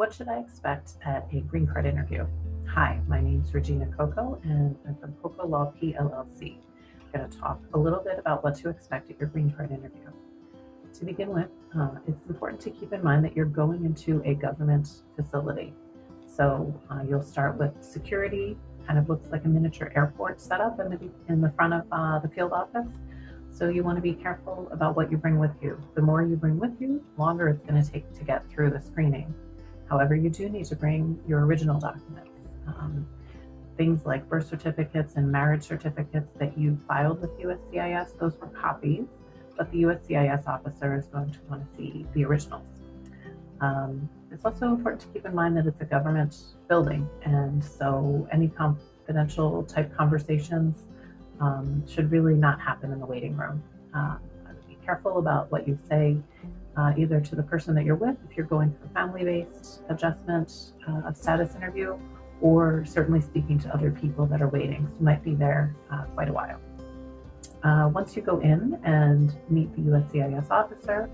What should I expect at a green card interview? Hi, my name is Regina Cocco and I'm from Cocco Law PLLC. I'm going to talk a little bit about what to expect at your green card interview. To begin with, it's important to keep in mind that you're going into a government facility. So you'll start with security, kind of looks like a miniature airport setup in the front of the field office. So you want to be careful about what you bring with you. The more you bring with you, the longer it's going to take to get through the screening. However, you do need to bring your original documents. Things like birth certificates and marriage certificates that you filed with USCIS, those were copies, but the USCIS officer is going to want to see the originals. It's also important to keep in mind that it's a government building, and so any confidential type conversations should really not happen in the waiting room. Be careful about what you say, either to the person that you're with, if you're going for family-based adjustment of status interview, or certainly speaking to other people that are waiting. So you might be there quite a while. Once you go in and meet the USCIS officer,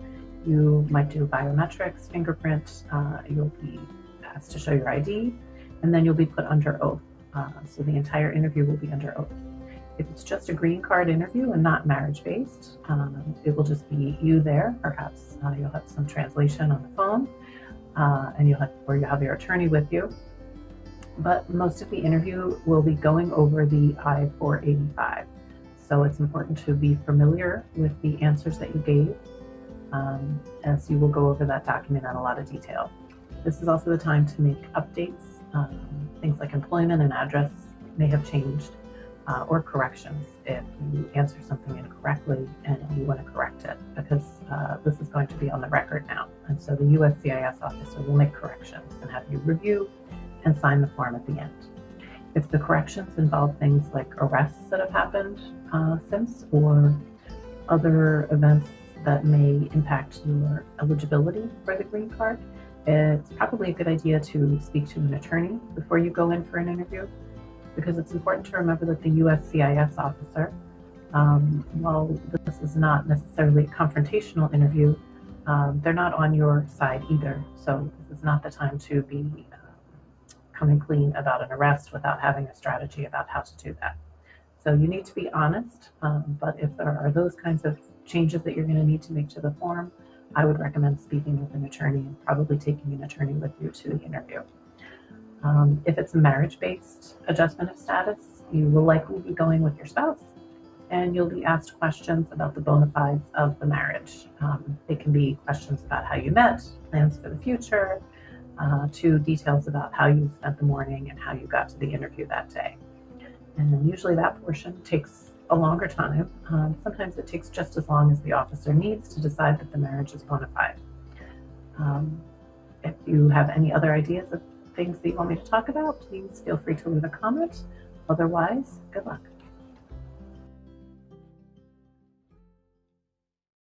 you might do biometrics, fingerprint, you'll be asked to show your ID, and then you'll be put under oath. So the entire interview will be under oath. If it's just a green card interview and not marriage-based, it will just be you there. Perhaps you'll have some translation on the phone, and you'll have your attorney with you. But most of the interview will be going over the I-485. So it's important to be familiar with the answers that you gave, as you will go over that document in a lot of detail. This is also the time to make updates. Things like employment and address may have changed, or corrections if you answer something incorrectly and you want to correct it, because this is going to be on the record now. And so the USCIS officer will make corrections and have you review and sign the form at the end. If the corrections involve things like arrests that have happened since, or other events that may impact your eligibility for the green card, it's probably a good idea to speak to an attorney before you go in for an interview, because it's important to remember that the USCIS officer, while this is not necessarily a confrontational interview, they're not on your side either. So this is not the time to be coming clean about an arrest without having a strategy about how to do that. So you need to be honest, but if there are those kinds of changes that you're going to need to make to the form, I would recommend speaking with an attorney and probably taking an attorney with you to the interview. If it's a marriage-based adjustment of status, you will likely be going with your spouse, and you'll be asked questions about the bona fides of the marriage. They can be questions about how you met, plans for the future, to details about how you spent the morning and how you got to the interview that day. And then usually that portion takes a longer time. Sometimes it takes just as long as the officer needs to decide that the marriage is bona fide. If you have any other ideas of things that you want me to talk about, please feel free to leave a comment. Otherwise, good luck.